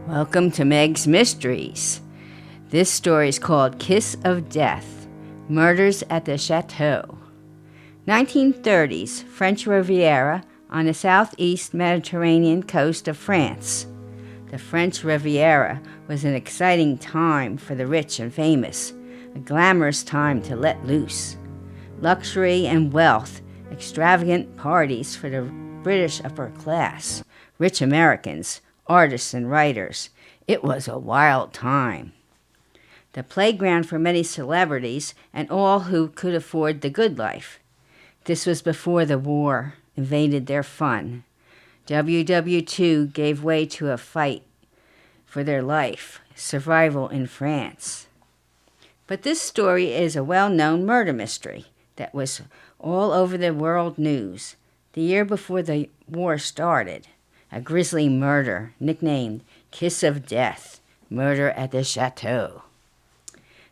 Welcome to Meg's Mysteries. This story is called Kiss of Death, Murders at the Chateau. 1930s, French Riviera on the southeast Mediterranean coast of France. The French Riviera was an exciting time for the rich and famous, a glamorous time to let loose. Luxury and wealth, extravagant parties for the British upper class, rich Americans, artists and writers. It was a wild time. The playground for many celebrities and all who could afford the good life. This was before the war invaded their fun. WW2 gave way to a fight for their life, survival in France. But this story is a well-known murder mystery that was all over the world news the year before the war started. A grisly murder nicknamed Kiss of Death, Murder at the Chateau.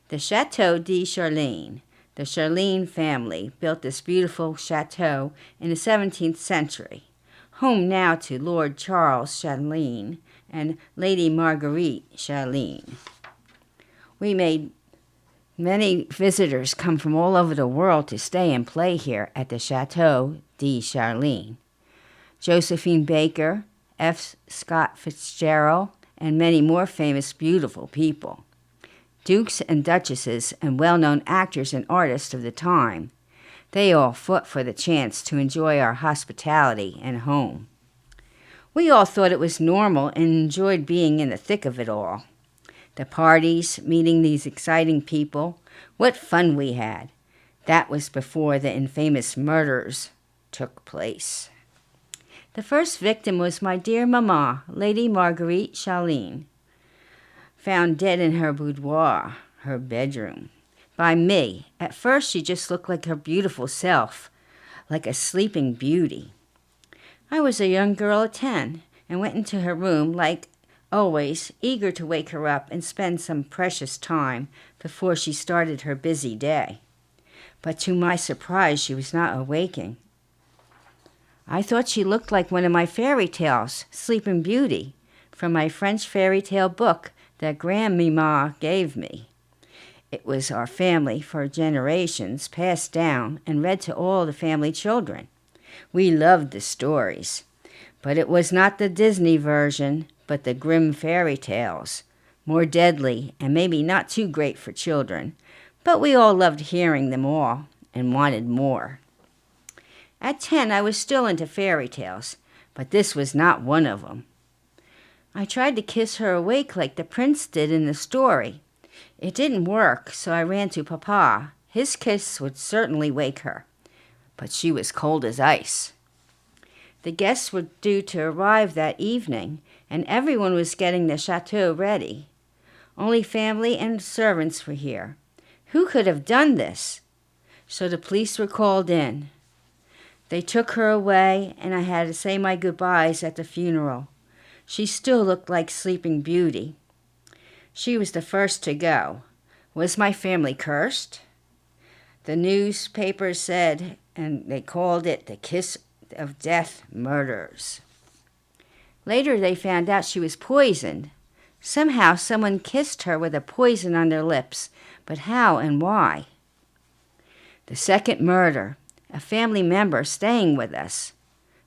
The Chateau de Charlene, the Charlene family, built this beautiful chateau in the 17th century, home now to Lord Charles Charlene and Lady Marguerite Charlene. We made many visitors come from all over the world to stay and play here at the Chateau de Charlene. Josephine Baker, F. Scott Fitzgerald, and many more famous, beautiful people. Dukes and duchesses and well-known actors and artists of the time. They all fought for the chance to enjoy our hospitality and home. We all thought it was normal and enjoyed being in the thick of it all. The parties, meeting these exciting people, what fun we had. That was before the infamous murders took place. The first victim was my dear Mama, Lady Marguerite Charlene, found dead in her boudoir, her bedroom, by me. At first, she just looked like her beautiful self, like a sleeping beauty. I was a young girl at 10 and went into her room like always, eager to wake her up and spend some precious time before she started her busy day. But to my surprise, she was not awaking. I thought she looked like one of my fairy tales, Sleeping Beauty, from my French fairy tale book that Grandmama gave me. It was our family for generations, passed down and read to all the family children. We loved the stories, but it was not the Disney version, but the Grimm fairy tales, more deadly and maybe not too great for children, but we all loved hearing them all and wanted more. At 10, I was still into fairy tales, but this was not one of them. I tried to kiss her awake like the prince did in the story. It didn't work, so I ran to Papa. His kiss would certainly wake her, but she was cold as ice. The guests were due to arrive that evening, and everyone was getting the chateau ready. Only family and servants were here. Who could have done this? So the police were called in. They took her away, and I had to say my goodbyes at the funeral. She still looked like Sleeping Beauty. She was the first to go. Was my family cursed? The newspapers said, and they called it the Kiss of Death Murders. Later they found out she was poisoned. Somehow someone kissed her with a poison on their lips, but how and why? The second murder, a family member staying with us.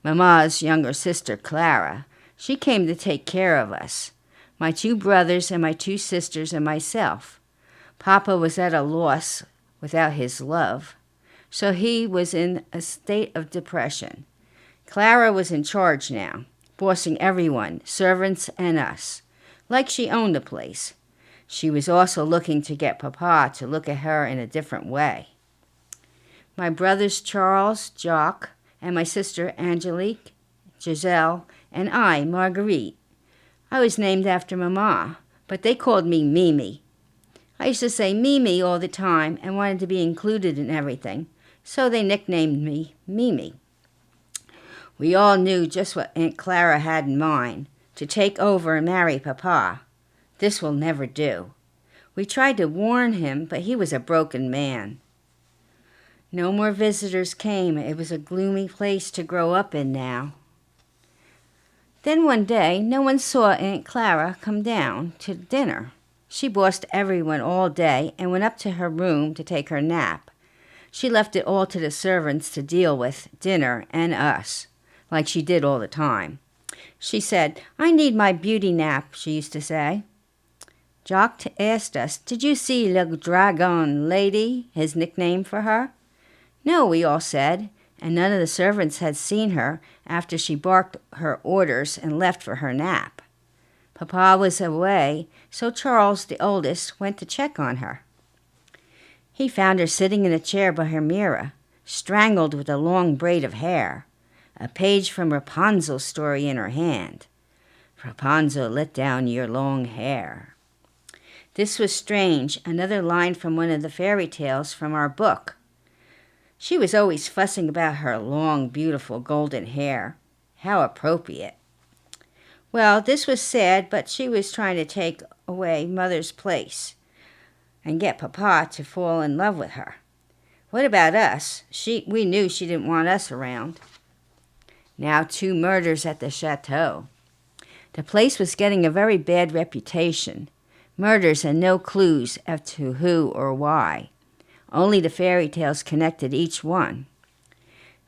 Mama's younger sister, Clara. She came to take care of us. My 2 brothers and my 2 sisters and myself. Papa was at a loss without his love, so he was in a state of depression. Clara was in charge now, bossing everyone, servants and us, like she owned the place. She was also looking to get Papa to look at her in a different way. My brothers Charles, Jacques, and my sister Angelique, Giselle, and I, Marguerite. I was named after Mama, but they called me Mimi. I used to say Mimi all the time and wanted to be included in everything, so they nicknamed me Mimi. We all knew just what Aunt Clara had in mind, to take over and marry Papa. This will never do. We tried to warn him, but he was a broken man. No more visitors came. It was a gloomy place to grow up in now. Then one day, no one saw Aunt Clara come down to dinner. She bossed everyone all day and went up to her room to take her nap. She left it all to the servants to deal with dinner and us, like she did all the time. She said, "I need my beauty nap," she used to say. Jock asked us, "Did you see Le Dragon Lady," his nickname for her? No, we all said, and none of the servants had seen her after she barked her orders and left for her nap. Papa was away, so Charles, the oldest, went to check on her. He found her sitting in a chair by her mirror, strangled with a long braid of hair, a page from Rapunzel's story in her hand. "Rapunzel, let down your long hair." This was strange, another line from one of the fairy tales from our book. She was always fussing about her long, beautiful golden hair. How appropriate. Well, this was sad, but she was trying to take away Mother's place and get Papa to fall in love with her. What about us? We knew she didn't want us around. Now 2 murders at the Chateau. The place was getting a very bad reputation. Murders and no clues as to who or why. Only the fairy tales connected each one.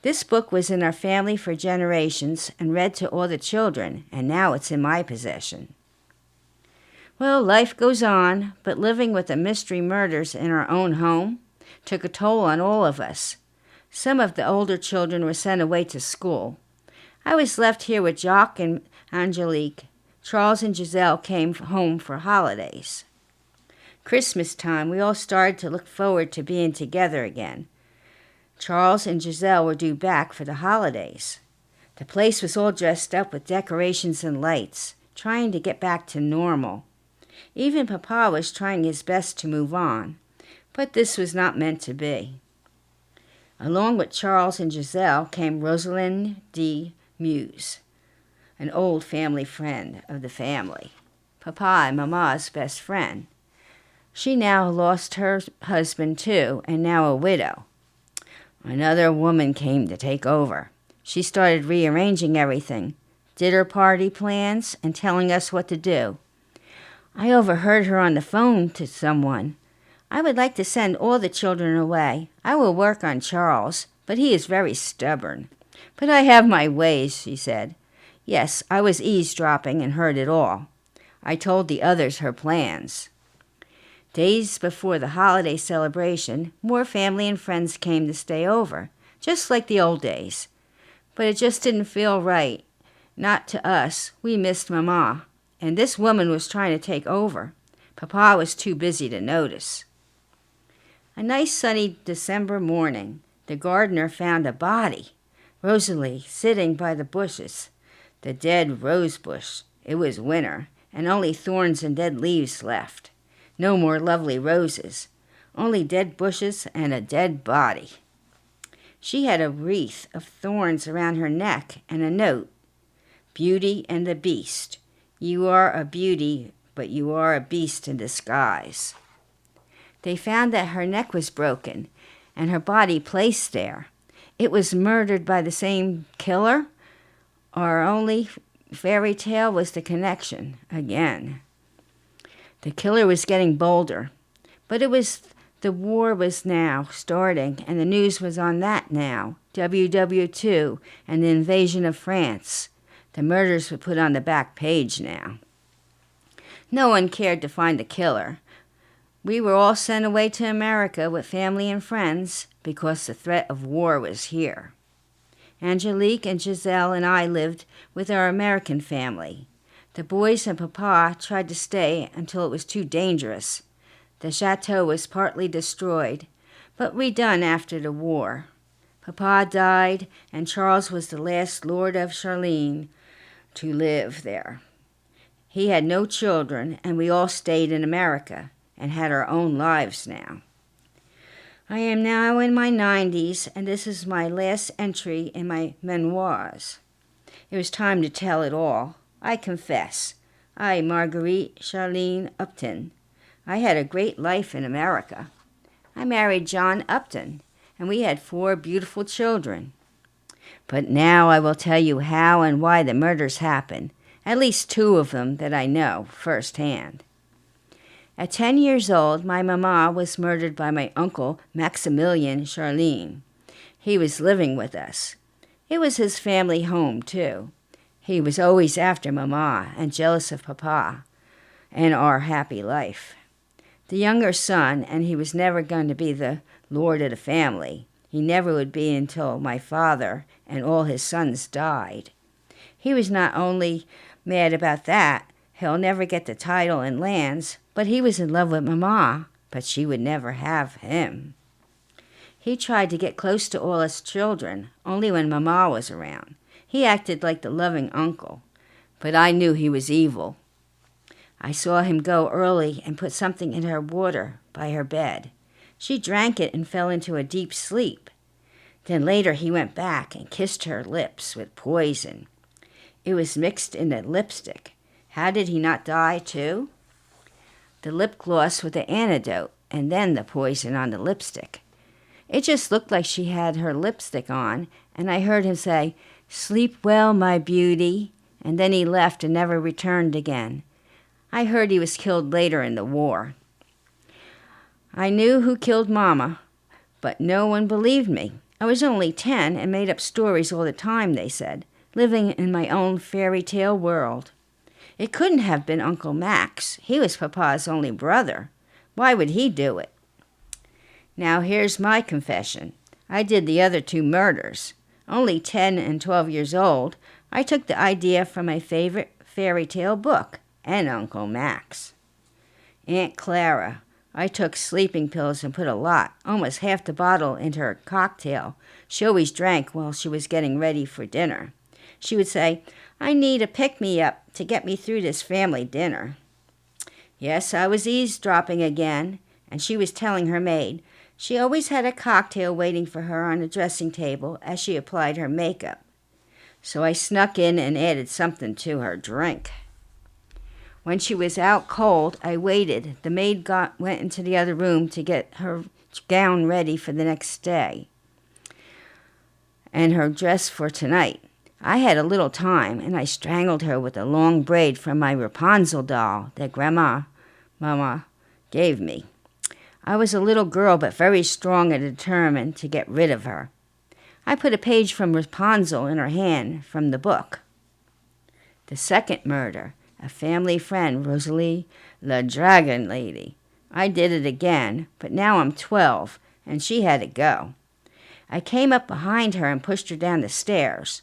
This book was in our family for generations and read to all the children, and now it's in my possession. Well, life goes on, but living with the mystery murders in our own home took a toll on all of us. Some of the older children were sent away to school. I was left here with Jacques and Angelique. Charles and Giselle came home for holidays. Christmas time, we all started to look forward to being together again. Charles and Giselle were due back for the holidays. The place was all dressed up with decorations and lights, trying to get back to normal. Even Papa was trying his best to move on, but this was not meant to be. Along with Charles and Giselle came Rosalind de Muse, an old family friend of the family, Papa and Mama's best friend. She now lost her husband too, and now a widow. Another woman came to take over. She started rearranging everything, did her party plans, and telling us what to do. I overheard her on the phone to someone. "I would like to send all the children away. I will work on Charles, but he is very stubborn. But I have my ways," she said. Yes, I was eavesdropping and heard it all. I told the others her plans. Days before the holiday celebration, more family and friends came to stay over, just like the old days. But it just didn't feel right. Not to us. We missed Mama. And this woman was trying to take over. Papa was too busy to notice. A nice sunny December morning, the gardener found a body, Rosalie, sitting by the bushes. The dead rose bush. It was winter, and only thorns and dead leaves left. No more lovely roses. Only dead bushes and a dead body. She had a wreath of thorns around her neck and a note. Beauty and the Beast. You are a beauty, but you are a beast in disguise. They found that her neck was broken and her body placed there. It was murdered by the same killer? Our only fairy tale was the connection again. The killer was getting bolder, but the war was now starting, and the news was on that now. WW2 and the invasion of France. The murders were put on the back page now. No one cared to find the killer. We were all sent away to America with family and friends because the threat of war was here. Angelique and Giselle and I lived with our American family. The boys and Papa tried to stay until it was too dangerous. The chateau was partly destroyed, but redone after the war. Papa died, and Charles was the last Lord of Charlene to live there. He had no children, and we all stayed in America and had our own lives now. I am now in my 90s, and this is my last entry in my memoirs. It was time to tell it all. I confess. I, Marguerite Charlene Upton. I had a great life in America. I married John Upton, and we had 4 beautiful children. But now I will tell you how and why the murders happened, at least 2 of them that I know firsthand. At 10 years old, my mama was murdered by my uncle Maximilian Charlene. He was living with us. It was his family home, too. He was always after mama and jealous of papa and our happy life. The younger son, and he was never going to be the lord of the family. He never would be until my father and all his sons died. He was not only mad about that, he'll never get the title and lands, but he was in love with Mama, but she would never have him. He tried to get close to all us children, only when Mama was around. He acted like the loving uncle, but I knew he was evil. I saw him go early and put something in her water by her bed. She drank it and fell into a deep sleep. Then later he went back and kissed her lips with poison. It was mixed in the lipstick. How did he not die too? The lip gloss with the antidote and then the poison on the lipstick. It just looked like she had her lipstick on, and I heard him say, "Sleep well, my beauty," and then he left and never returned again. I heard he was killed later in the war. I knew who killed Mama, but no one believed me. I was only 10 and made up stories all the time, they said, living in my own fairy tale world. It couldn't have been Uncle Max. He was Papa's only brother. Why would he do it? Now here's my confession. I did the other 2 murders. Only 10 and 12 years old, I took the idea from my favorite fairy tale book and Uncle Max. Aunt Clara. I took sleeping pills and put a lot, almost half the bottle, into her cocktail. She always drank while she was getting ready for dinner. She would say, "I need a pick-me-up to get me through this family dinner." Yes, I was eavesdropping again, and she was telling her maid she always had a cocktail waiting for her on the dressing table as she applied her makeup. So I snuck in and added something to her drink. When she was out cold, I waited. The maid went into the other room to get her gown ready for the next day and her dress for tonight. I had a little time, and I strangled her with a long braid from my Rapunzel doll that Mama gave me. I was a little girl, but very strong and determined to get rid of her. I put a page from Rapunzel in her hand from the book. The second murder, a family friend, Rosalie the Dragon Lady. I did it again, but now I'm 12, and she had to go. I came up behind her and pushed her down the stairs.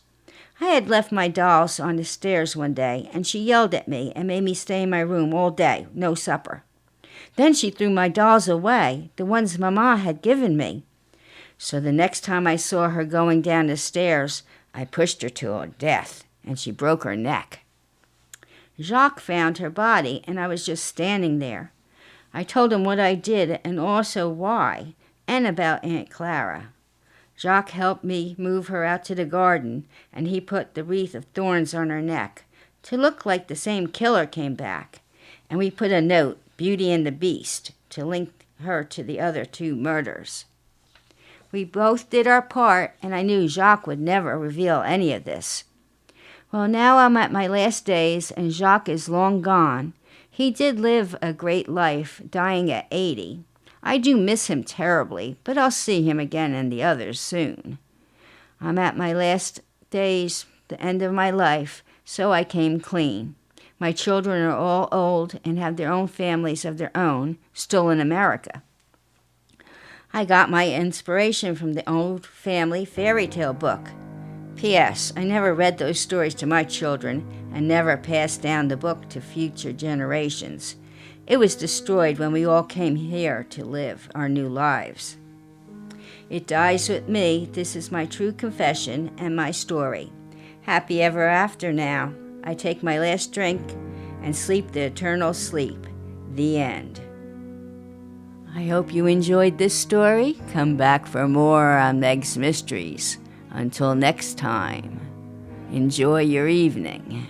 I had left my dolls on the stairs one day, and she yelled at me and made me stay in my room all day, no supper. Then she threw my dolls away, the ones Mama had given me. So the next time I saw her going down the stairs, I pushed her to her death, and she broke her neck. Jacques found her body, and I was just standing there. I told him what I did and also why, and about Aunt Clara. Jacques helped me move her out to the garden, and he put the wreath of thorns on her neck to look like the same killer came back. And we put a note, Beauty and the Beast, to link her to the other 2 murders. We both did our part, and I knew Jacques would never reveal any of this. Well, now I'm at my last days, and Jacques is long gone. He did live a great life, dying at 80. I do miss him terribly, but I'll see him again and the others soon. I'm at my last days, the end of my life, so I came clean. My children are all old and have their own families of their own, still in America. I got my inspiration from the old family fairy tale book. P.S. I never read those stories to my children and never passed down the book to future generations. It was destroyed when we all came here to live our new lives. It dies with me. This is my true confession and my story. Happy ever after now. I take my last drink and sleep the eternal sleep. The end. I hope you enjoyed this story. Come back for more on Meg's Mysteries. Until next time, enjoy your evening.